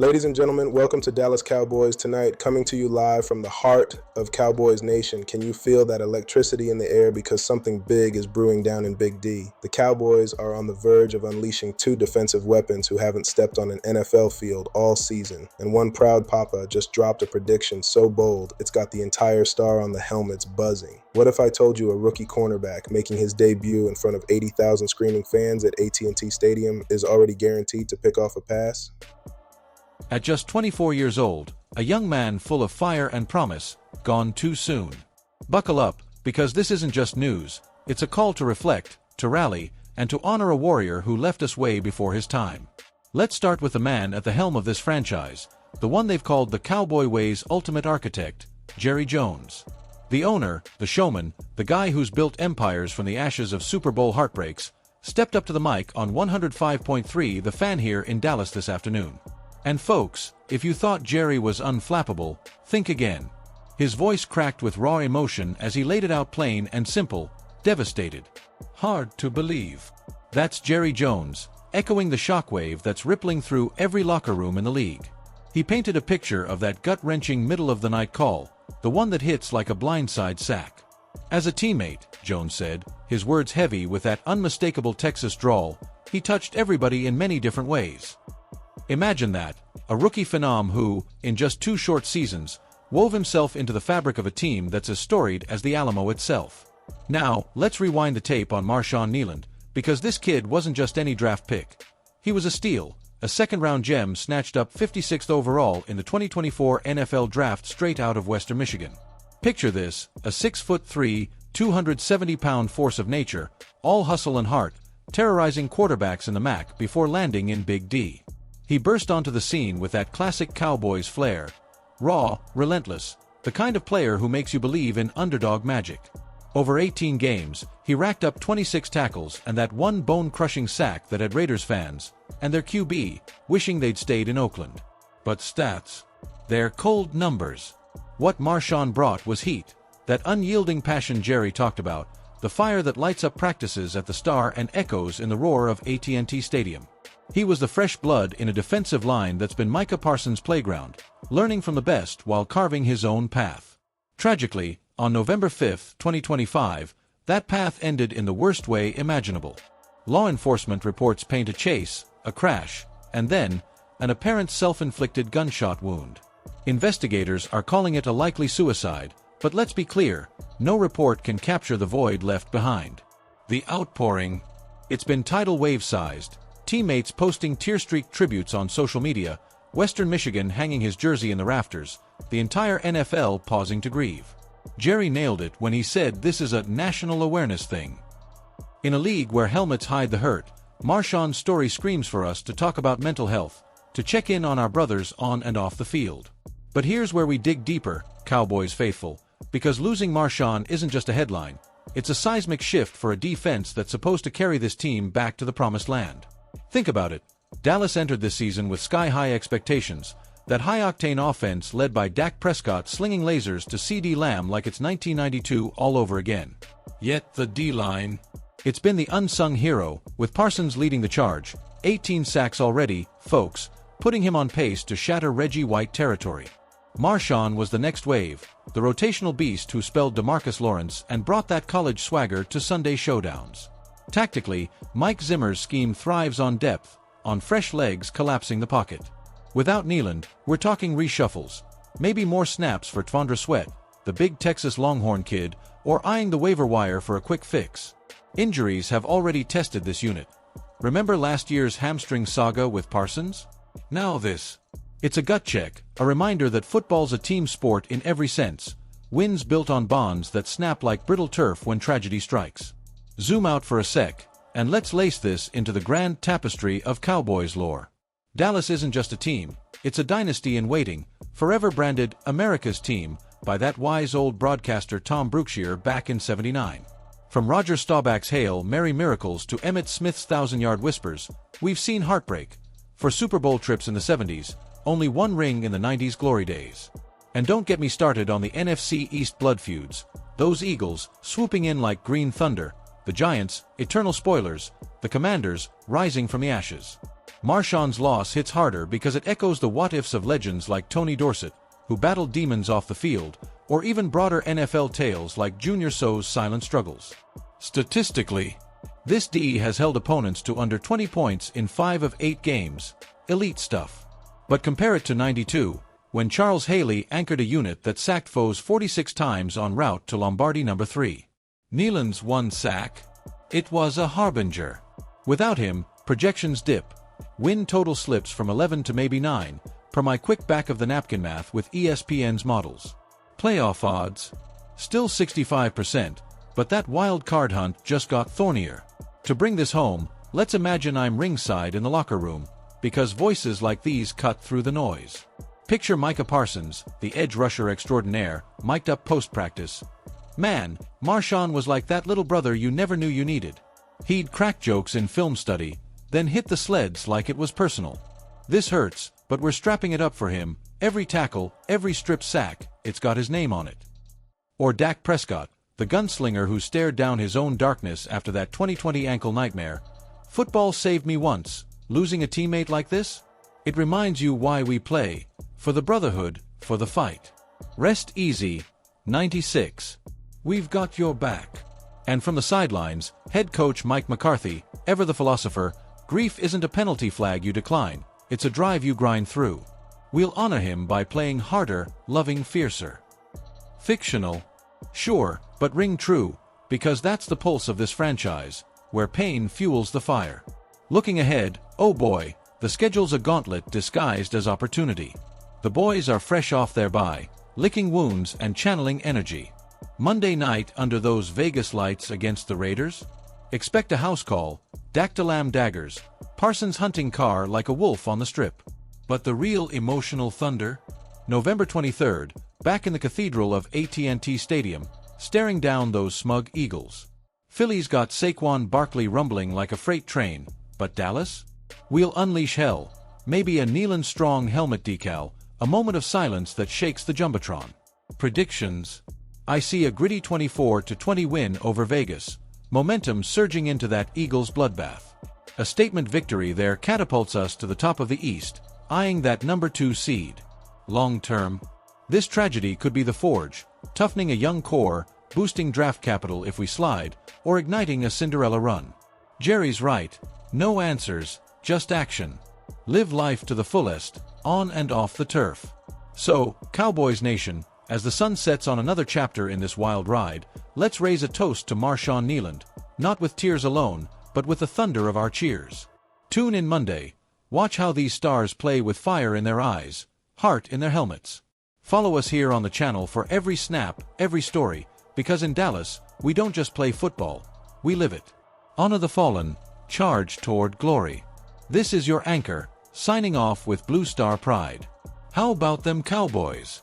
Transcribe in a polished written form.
Ladies and gentlemen, welcome to Dallas Cowboys tonight, coming to you live from the heart of Cowboys Nation. Can you feel that electricity in the air because something big is brewing down in Big D? The Cowboys are on the verge of unleashing two defensive weapons who haven't stepped on an NFL field all season. And one proud papa just dropped a prediction so bold, it's got the entire star on the helmets buzzing. What if I told you a rookie cornerback making his debut in front of 80,000 screaming fans at AT&T Stadium is already guaranteed to pick off a pass? At just 24 years old, a young man full of fire and promise, gone too soon. Buckle up, because this isn't just news, it's a call to reflect, to rally, and to honor a warrior who left us way before his time. Let's start with the man at the helm of this franchise, the one they've called the Cowboy Way's ultimate architect, Jerry Jones. The owner, the showman, the guy who's built empires from the ashes of Super Bowl heartbreaks, stepped up to the mic on 105.3 The Fan here in Dallas this afternoon. And folks, if you thought Jerry was unflappable, think again. His voice cracked with raw emotion as he laid it out plain and simple, devastated. Hard to believe. That's Jerry Jones, echoing the shockwave that's rippling through every locker room in the league. He painted a picture of that gut-wrenching middle-of-the-night call, the one that hits like a blindside sack. As a teammate, Jones said, his words heavy with that unmistakable Texas drawl, he touched everybody in many different ways. Imagine that, a rookie phenom who, in just 2 short seasons, wove himself into the fabric of a team that's as storied as the Alamo itself. Now, let's rewind the tape on Marshawn Kneeland, because this kid wasn't just any draft pick. He was a steal, a second-round gem snatched up 56th overall in the 2024 NFL Draft straight out of Western Michigan. Picture this, a 6'3", 270-pound force of nature, all hustle and heart, terrorizing quarterbacks in the MAC before landing in Big D. He burst onto the scene with that classic Cowboys flair. Raw, relentless, the kind of player who makes you believe in underdog magic. Over 18 games, he racked up 26 tackles and that one bone-crushing sack that had Raiders fans, and their QB, wishing they'd stayed in Oakland. But stats. They're cold numbers. What Marshawn brought was heat, that unyielding passion Jerry talked about, the fire that lights up practices at the Star and echoes in the roar of AT&T Stadium. He was the fresh blood in a defensive line that's been Micah Parsons' playground, learning from the best while carving his own path. Tragically, on November 5, 2025, that path ended in the worst way imaginable. Law enforcement reports paint a chase, a crash, and then, an apparent self-inflicted gunshot wound. Investigators are calling it a likely suicide, but let's be clear, no report can capture the void left behind. The outpouring. It's been tidal wave-sized. Teammates posting tear-streaked tributes on social media, Western Michigan hanging his jersey in the rafters, the entire NFL pausing to grieve. Jerry nailed it when he said this is a national awareness thing. In a league where helmets hide the hurt, Marshawn's story screams for us to talk about mental health, to check in on our brothers on and off the field. But here's where we dig deeper, Cowboys faithful, because losing Marshawn isn't just a headline, it's a seismic shift for a defense that's supposed to carry this team back to the promised land. Think about it. Dallas entered this season with sky-high expectations, that high-octane offense led by Dak Prescott slinging lasers to CeeDee Lamb like it's 1992 all over again. Yet the D-line. It's been the unsung hero, with Parsons leading the charge, 18 sacks already, folks, putting him on pace to shatter Reggie White territory. Marshawn was the next wave, the rotational beast who spelled DeMarcus Lawrence and brought that college swagger to Sunday showdowns. Tactically, Mike Zimmer's scheme thrives on depth, on fresh legs collapsing the pocket. Without Kneeland, we're talking reshuffles, maybe more snaps for Tvondra Sweat, the big Texas Longhorn kid, or eyeing the waiver wire for a quick fix. Injuries have already tested this unit. Remember last year's hamstring saga with Parsons? Now this. It's a gut check, a reminder that football's a team sport in every sense, wins built on bonds that snap like brittle turf when tragedy strikes. Zoom out for a sec, and let's lace this into the grand tapestry of Cowboys lore. Dallas isn't just a team, it's a dynasty in waiting, forever branded America's team by that wise old broadcaster Tom Brookshire back in '79. From Roger Staubach's Hail Mary miracles to Emmitt Smith's 1,000-yard whispers, we've seen heartbreak. For Super Bowl trips in the '70s, only one ring in the '90s glory days. And don't get me started on the NFC East blood feuds, those Eagles swooping in like green thunder, the Giants, eternal spoilers, the Commanders, rising from the ashes. Marshawn's loss hits harder because it echoes the what-ifs of legends like Tony Dorsett, who battled demons off the field, or even broader NFL tales like Junior Seau's silent struggles. Statistically, this DE has held opponents to under 20 points in 5 of 8 games. Elite stuff. But compare it to '92, when Charles Haley anchored a unit that sacked foes 46 times en route to Lombardy No. 3. Nealon's 1 sack? It was a harbinger. Without him, projections dip. Win total slips from 11 to maybe 9, per my quick back-of-the-napkin math with ESPN's models. Playoff odds? Still 65%, but that wild card hunt just got thornier. To bring this home, let's imagine I'm ringside in the locker room, because voices like these cut through the noise. Picture Micah Parsons, the edge rusher extraordinaire, mic'd up post-practice. Man, Marshawn was like that little brother you never knew you needed. He'd crack jokes in film study, then hit the sleds like it was personal. This hurts, but we're strapping it up for him. Every tackle, every strip sack, it's got his name on it. Or Dak Prescott, the gunslinger who stared down his own darkness after that 2020 ankle nightmare. Football saved me once. Losing a teammate like this? It reminds you why we play. For the brotherhood, for the fight. Rest easy. 96. We've got your back. And from the sidelines, head coach Mike McCarthy, ever the philosopher, grief isn't a penalty flag you decline, it's a drive you grind through. We'll honor him by playing harder, loving fiercer. Fictional? Sure, but ring true, because that's the pulse of this franchise, where pain fuels the fire. Looking ahead, oh boy, the schedule's a gauntlet disguised as opportunity. The boys are fresh off their bye, licking wounds and channeling energy. Monday night under those Vegas lights against the Raiders? Expect a house call, Dak to Lamb daggers, Parsons hunting car like a wolf on the strip. But the real emotional thunder? November 23rd, back in the cathedral of AT&T Stadium, staring down those smug Eagles. Philly's got Saquon Barkley rumbling like a freight train, but Dallas? We'll unleash hell, maybe a Nealon Strong helmet decal, a moment of silence that shakes the Jumbotron. Predictions? I see a gritty 24-20 win over Vegas, momentum surging into that Eagles bloodbath. A statement victory there catapults us to the top of the East, eyeing that number 2 seed. Long term, this tragedy could be the forge, toughening a young core, boosting draft capital if we slide, or igniting a Cinderella run. Jerry's right, no answers, just action. Live life to the fullest, on and off the turf. So, Cowboys Nation, as the sun sets on another chapter in this wild ride, let's raise a toast to Marshawn Nealon, not with tears alone, but with the thunder of our cheers. Tune in Monday. Watch how these stars play with fire in their eyes, heart in their helmets. Follow us here on the channel for every snap, every story, because in Dallas, we don't just play football, we live it. Honor the fallen, charge toward glory. This is your anchor, signing off with Blue Star Pride. How about them Cowboys?